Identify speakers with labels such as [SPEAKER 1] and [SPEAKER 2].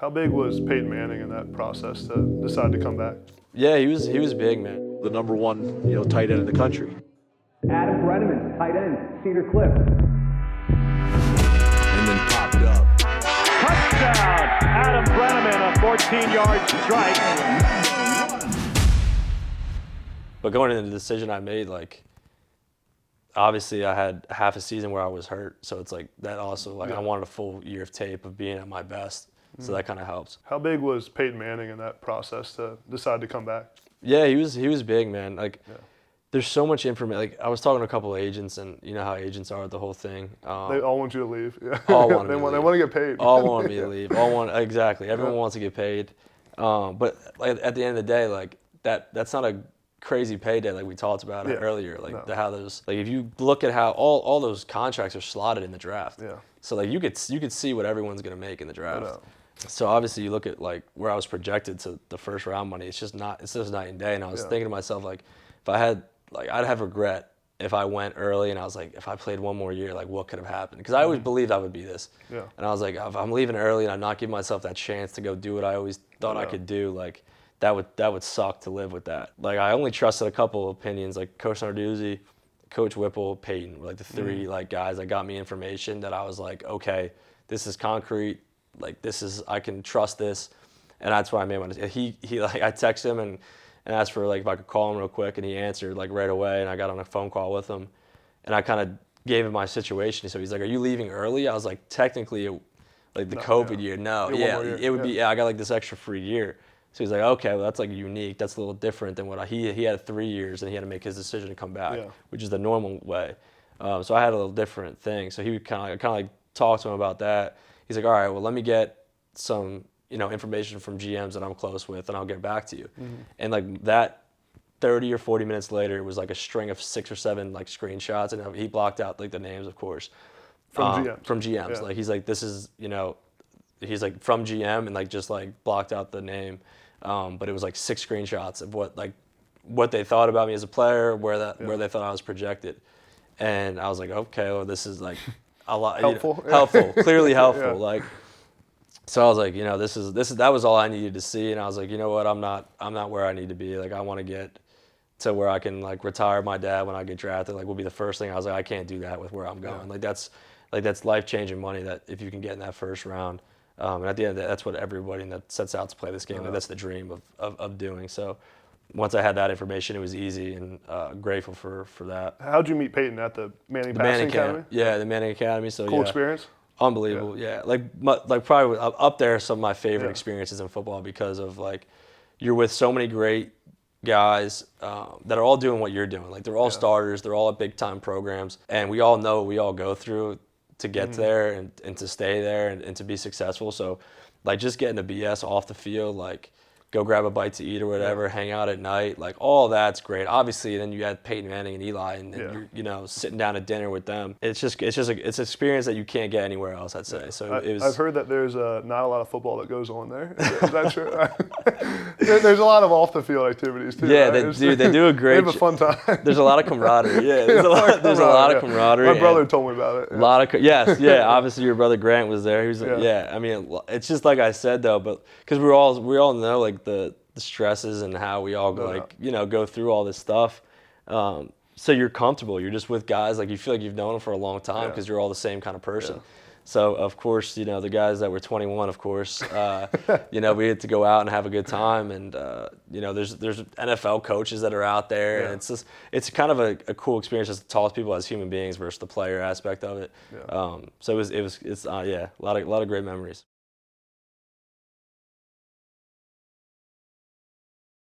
[SPEAKER 1] How big was Peyton Manning in that process to decide to come back?
[SPEAKER 2] Yeah, he was big, man.
[SPEAKER 3] The number one, tight end in the country.
[SPEAKER 4] Adam Breneman, tight end, Cedar Cliff.
[SPEAKER 3] And then popped up.
[SPEAKER 5] Touchdown! Adam Breneman, a 14-yard strike.
[SPEAKER 2] But going into the decision I made, obviously I had half a season where I was hurt, so it's that also, I wanted a full year of tape of being at my best, so that kind of helps.
[SPEAKER 1] How big was Peyton Manning in that process to decide to come back?
[SPEAKER 2] Yeah, he was big, man. There's so much information. I was talking to a couple of agents, and you know how agents are, the whole thing.
[SPEAKER 1] They all want you to leave. Yeah.
[SPEAKER 2] All want
[SPEAKER 1] they
[SPEAKER 2] me to
[SPEAKER 1] want.
[SPEAKER 2] leave.
[SPEAKER 1] They want to get paid.
[SPEAKER 2] All want me to leave. Exactly. Everyone wants to get paid. But at the end of the day, that's not a crazy payday like we talked about earlier. How those if you look at how all those contracts are slotted in the draft.
[SPEAKER 1] Yeah.
[SPEAKER 2] So you could see what everyone's gonna make in the draft. So obviously you look at where I was projected to the first round money. It's just night and day. And I was thinking to myself if I had I'd have regret if I went early and I was if I played one more year, what could have happened? Because I always believed I would be this.
[SPEAKER 1] Yeah.
[SPEAKER 2] And I was if I'm leaving early and I'm not giving myself that chance to go do what I always thought I could do, that would suck to live with that. I only trusted a couple of opinions, Coach Narduzzi, Coach Whipple, Peyton, were the three guys that got me information that I was okay, this is concrete. I can trust this, and that's why I made my decision. I texted him and asked for if I could call him real quick, and he answered right away, and I got on a phone call with him, and I kind of gave him my situation. So he's "Are you leaving early?" I was technically, the COVID year. No, it would be. I got this extra free year. So he's okay, well that's unique. That's a little different than what he had 3 years, and he had to make his decision to come back, which is the normal way. So I had a little different thing. So he would kind of talk to him about that. He's all right, well let me get some information from GMs that I'm close with, and I'll get back to you. And that 30 or 40 minutes later, it was a string of 6 or 7 screenshots, and he blocked out the names, of course,
[SPEAKER 1] from GMs.
[SPEAKER 2] From GMs.
[SPEAKER 1] Yeah.
[SPEAKER 2] He's this is he's from GM, and just blocked out the name. But it was 6 screenshots of what they thought about me as a player, where they thought I was projected, and I was okay, well this is a lot
[SPEAKER 1] helpful,
[SPEAKER 2] helpful, clearly helpful. So I was that was all I needed to see, and I was you know what, I'm not where I need to be. I want to get to where I can retire my dad when I get drafted. Will be the first thing. I was I can't do that with where I'm going. That's life-changing money that if you can get in that first round. And at the end of the day, that's what everybody that sets out to play this game, that's the dream of doing. So once I had that information, it was easy, and grateful for that.
[SPEAKER 1] How'd you meet Peyton at the Manning Passing Academy?
[SPEAKER 2] Yeah, the Manning Academy. So
[SPEAKER 1] cool experience?
[SPEAKER 2] Unbelievable, yeah. Probably up there some of my favorite experiences in football, because of you're with so many great guys that are all doing what you're doing. They're all starters, they're all at big-time programs, and we all know what we all go through to get there and to stay there and to be successful. So just getting the BS off the field, go grab a bite to eat or whatever, hang out at night, all that's great. Obviously, then you had Peyton Manning and Eli, and you're sitting down at dinner with them. It's an experience that you can't get anywhere else, I'd say. So
[SPEAKER 1] I've heard that there's not a lot of football that goes on there. Is that true? There's a lot of off the field activities too.
[SPEAKER 2] Yeah,
[SPEAKER 1] right?
[SPEAKER 2] they do a great.
[SPEAKER 1] They have a fun time.
[SPEAKER 2] There's a lot of camaraderie. Yeah, there's a lot of camaraderie.
[SPEAKER 1] My brother told me about it.
[SPEAKER 2] A lot of obviously your brother Grant was there. He was I mean, it's just like I said though, but because we all know the stresses and how we all go through all this stuff. So you're comfortable. You're just with guys you feel you've known them for a long time, because you're all the same kind of person. Yeah. So of course, the guys that were 21, of course, we had to go out and have a good time, and there's NFL coaches that are out there, and it's kind of a cool experience just to talk to people as human beings versus the player aspect of it. Yeah. So it's a lot of great memories.